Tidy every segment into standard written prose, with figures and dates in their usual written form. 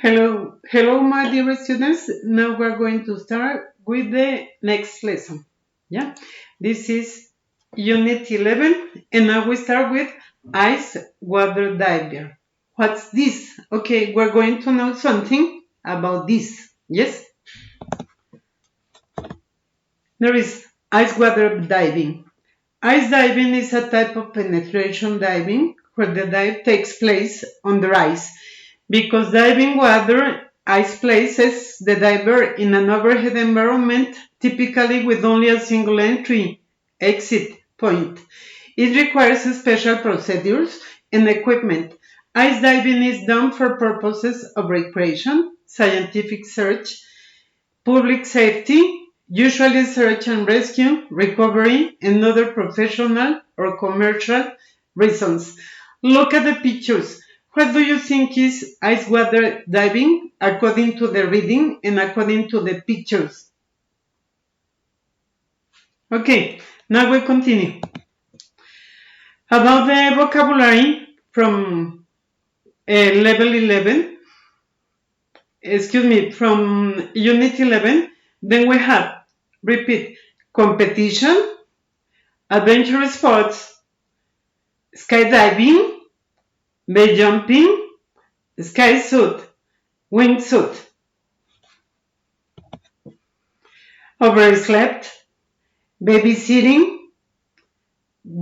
Hello, my dear students. Now we're going to start with the next lesson. Yeah, this is Unit 11, and now we start with ice water diver. What's this? Okay, we're going to know something about this. Yes, there is ice water diving. Ice diving is a type of penetration diving where the dive takes place under ice. Because diving water ice places the diver in an overhead environment, typically with only a single exit point. It requires special procedures and equipment. Ice diving is done for purposes of recreation, scientific search, public safety, usually search and rescue, recovery, and other professional or commercial reasons. Look at the pictures. What do you think is ice water diving according to the reading and according to the pictures? Okay, now we continue. About the vocabulary from level 11, from unit 11, then we have, repeat, competition, adventure sports, skydiving, base jumping, sky suit, wingsuit, overslept, babysitting,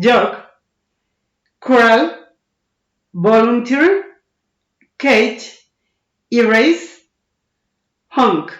jog, corral, volunteer, cage, erase, honk.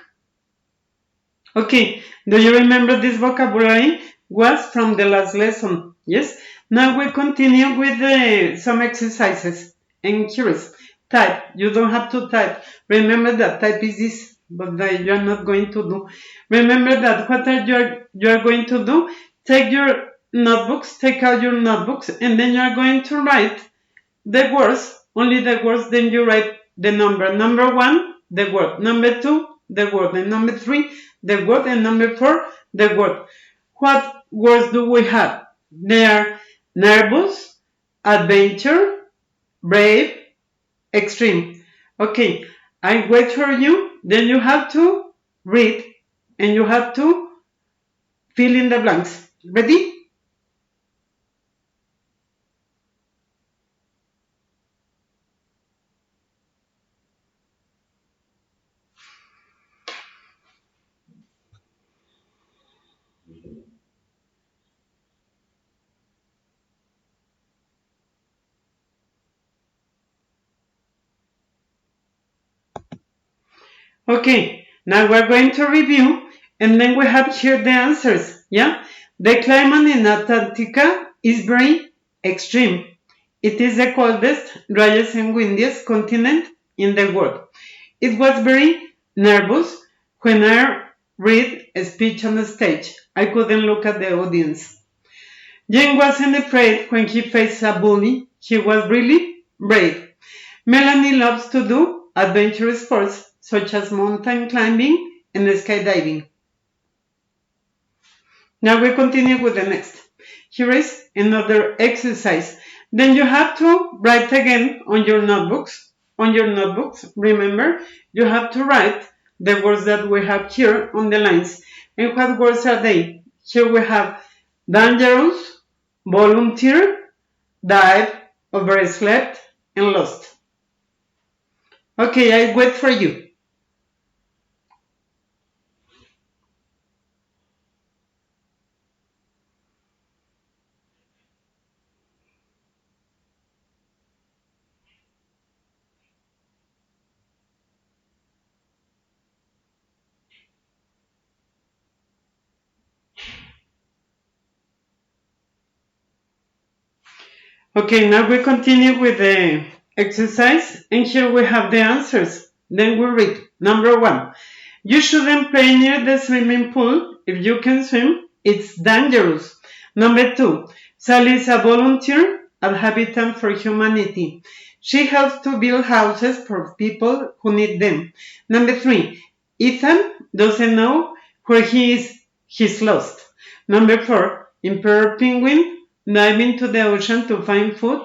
Okay, do you remember this vocabulary? Was from the last lesson, yes? Now we continue with some exercises. And here is type. You don't have to type. Remember that type is this, but that you are not going to do. Remember that what you are going to do? Take your notebooks, take out your notebooks, and then you are going to write the words, only the words, then you write the number. Number 1, the word. Number 2, the word. And number 3, the word. And number 4, the word. What words do we have? They are nervous, adventure, brave, extreme. Okay, I wait for you, then you have to read and you have to fill in the blanks. Ready? Okay, now we're going to review and then we have here the answers. Yeah, the climate in Antarctica is very extreme. It is the coldest, driest, and windiest continent in the world. It was very nervous when I read a speech on the stage. I couldn't look at the audience. Jane wasn't afraid when he faced a bully. He was really brave. Melanie loves to do adventure sports such as mountain climbing and skydiving. Now we continue with the next. Here is another exercise. Then you have to write again on your notebooks. Remember, you have to write the words that we have here on the lines. And what words are they? Here we have dangerous, volunteer, dive, overslept, and lost. Okay, I wait for you. Okay, now we continue with the exercise, and here we have the answers. Then we read. Number 1. You shouldn't play near the swimming pool. If you can swim, it's dangerous. Number 2. Sally is a volunteer at Habitat for Humanity. She helps to build houses for people who need them. Number 3. Ethan doesn't know where he is. He's lost. Number 4. Emperor Penguin dive into the ocean to find food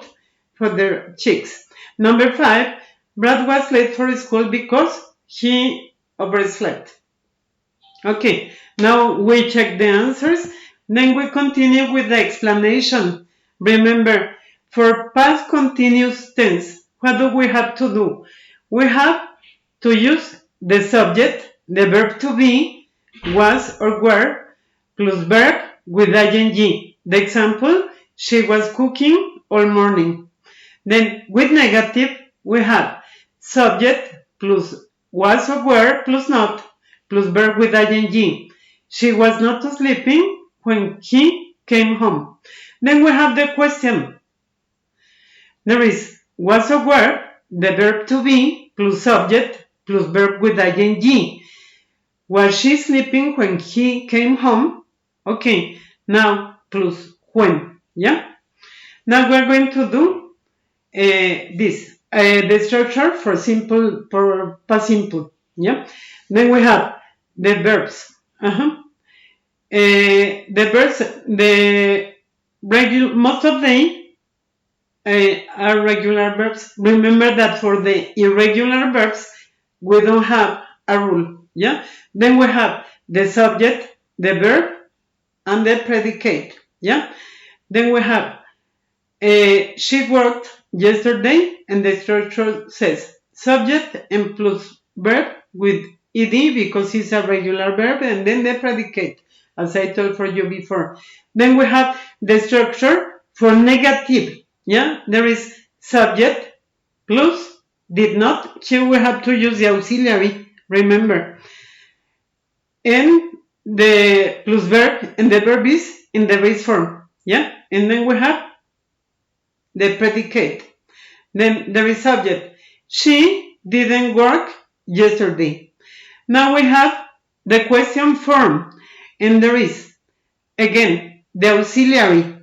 for their chicks. Number 5, Brad was late for school because he overslept. Okay, now we check the answers. Then we continue with the explanation. Remember, for past continuous tense, what do we have to do? We have to use the subject, the verb to be, was or were, plus verb with ing. The example, she was cooking all morning. Then with negative, we have subject plus was or were plus not plus verb with ing. She was not sleeping when he came home. Then we have the question. There is was or were, the verb to be plus subject plus verb with ing. Was she sleeping when he came home? Okay, now plus when. Yeah? Now we're going to do this. The structure for past simple. Yeah? Then we have the verbs. The verbs, most of them are regular verbs. Remember that for the irregular verbs, we don't have a rule. Yeah. Then we have the subject, the verb, and the predicate. Yeah. Then we have she worked yesterday, and the structure says subject and plus verb with ed because it's a regular verb, and then the predicate, as I told for you before. Then we have the structure for negative. Yeah, there is subject plus did not. Here we have to use the auxiliary, remember. And the plus verb, and the verb is in the base form. Yeah, and then we have the predicate. Then there is subject. She didn't work yesterday. Now we have the question form, and there is, again, the auxiliary.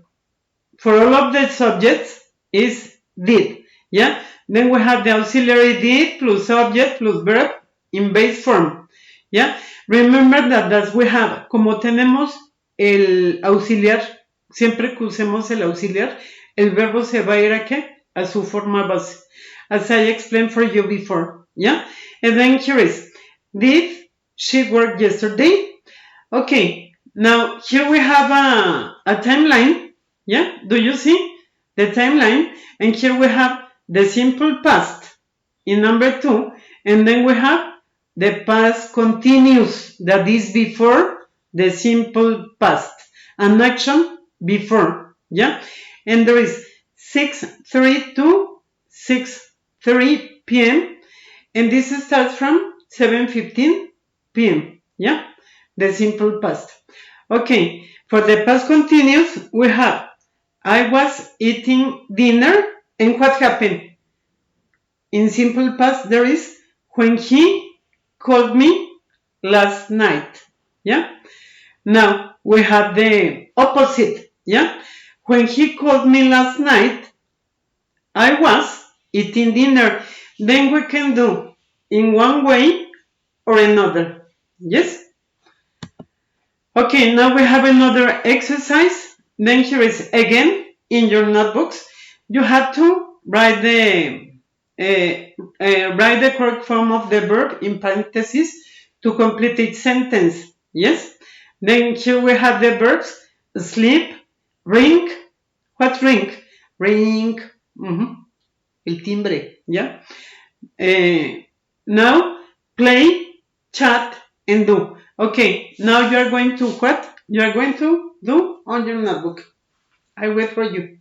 For all of the subjects is did. Yeah? Then we have the auxiliary did plus subject plus verb in base form. Yeah? Remember that as we have, como tenemos el auxiliar, siempre que usemos el auxiliar, el verbo se va a ir a qué? A su forma base. As I explained for you before. Yeah? And then here is, did she work yesterday? Okay. Now, here we have a timeline. Yeah, do you see the timeline? And here we have the simple past in number 2, and then we have the past continuous, that is before the simple past, an action before. Yeah, and there is 6:30 to 6:30 p.m. and this starts from 7:15 p.m. Yeah, the simple past. Okay, for the past continuous, we have I was eating dinner, and what happened? In simple past, there is when he called me last night. Yeah? Now, we have the opposite. Yeah? When he called me last night, I was eating dinner. Then we can do in one way or another. Yes? Okay, now we have another exercise. Then here is again in your notebooks. You have to write the correct form of the verb in parentheses to complete each sentence. Yes. Then here we have the verbs: sleep, ring. What ring? Ring. El timbre. Yeah. Now play, chat, and do. Okay, now you are going to what? You are going to do on your notebook. I wait for you.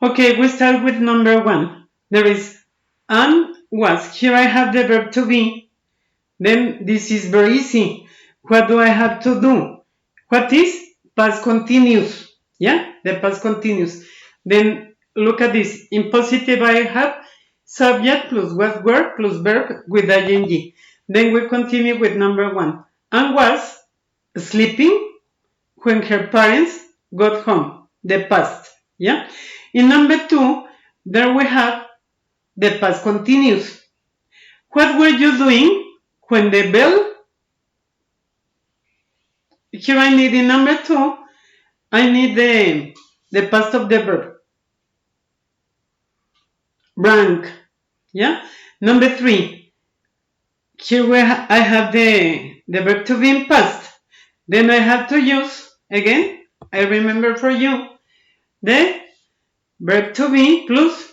Okay, we start with number 1. There is was. Here I have the verb to be. Then this is very easy. What do I have to do? What is past continuous. Yeah, the past continuous. Then look at this. In positive, I have subject plus was word plus verb with ing. Then we continue with number 1. Anne was sleeping when her parents got home. The past. Yeah. In number 2, there we have the past continuous. What were you doing when the bell? Here I need in number 2, I need the past of the verb. Rang. Yeah. Number 3, here I have the verb to be in past. Then I have to use, again, I remember for you, the verb to be plus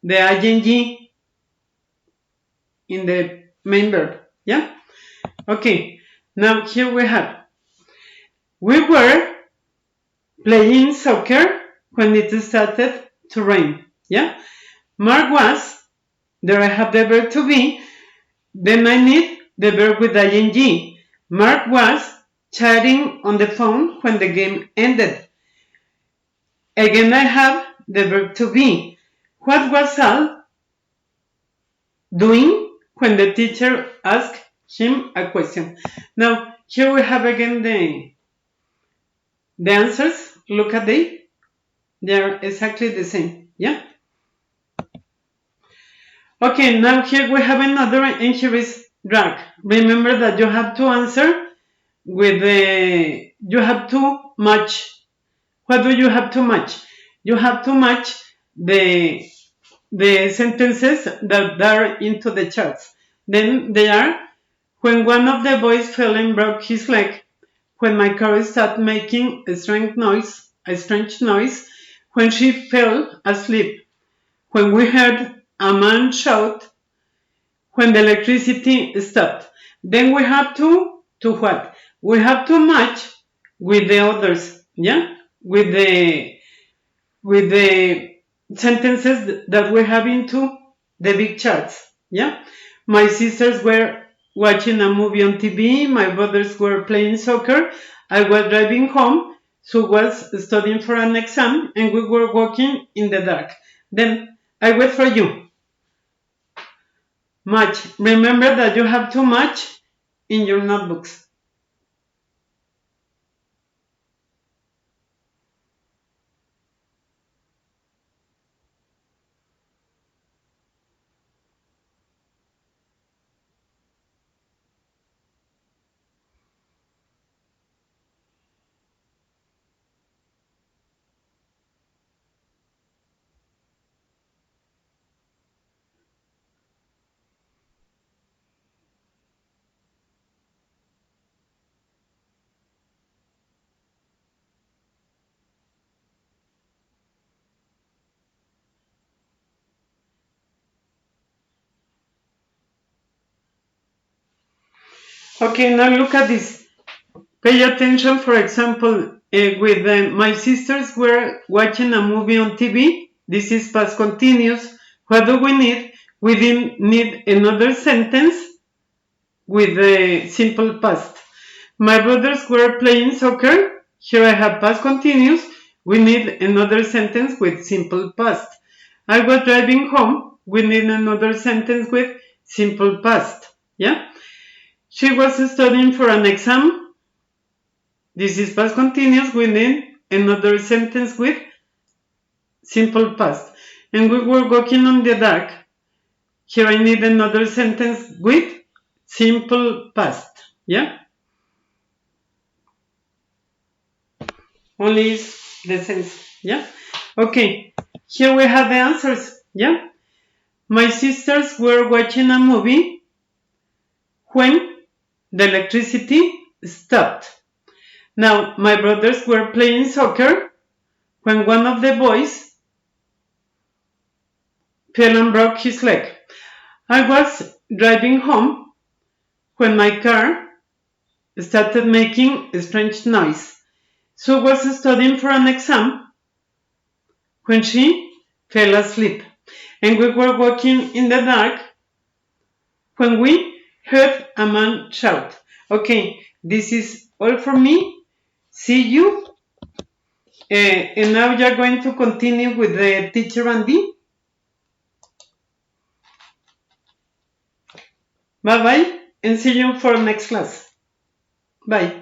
the ing in the main verb. Yeah? Okay. Now here we have, we were playing soccer when it started to rain. Yeah? Mark was, there I have the verb to be, then I need the verb with ing. Mark was chatting on the phone when the game ended. Again I have the verb to be. What was Al doing when the teacher asked him a question? Now here we have again the answers. Look at they are exactly the same. Yeah. Okay, now here we have another, and here is drag. Remember that you have to answer with the, you have to match. What do you have to match? You have to match the sentences that are into the charts. Then they are, when one of the boys fell and broke his leg, when my car started making a strange noise, when she fell asleep, when we heard a man shout, when the electricity stopped. Then we have to what? We have to match with the others, yeah? With the sentences that we have into the big charts, yeah? My sisters were watching a movie on TV, my brothers were playing soccer, I was driving home, Sue was studying for an exam, and we were walking in the dark. Then I wait for you. Match. Remember that you have to match in your notebooks. Okay, now look at this. Pay attention, for example, with my sisters were watching a movie on TV. This is past continuous. What do we need? We need another sentence with the simple past. My brothers were playing soccer. Here I have past continuous. We need another sentence with simple past. I was driving home. We need another sentence with simple past. Yeah? She was studying for an exam. This is past continuous. We need another sentence with simple past. And we were walking on the dark. Here I need another sentence with simple past. Yeah? Only is the sense. Yeah? Okay. Here we have the answers. Yeah? My sisters were watching a movie when the electricity stopped. Now, my brothers were playing soccer when one of the boys fell and broke his leg. I was driving home when my car started making a strange noise. Sue was studying for an exam when she fell asleep. And we were walking in the dark when we heard a man shout. Okay, this is all for me. See you. And now you're going to continue with the teacher and D. Bye bye and see you for next class. Bye.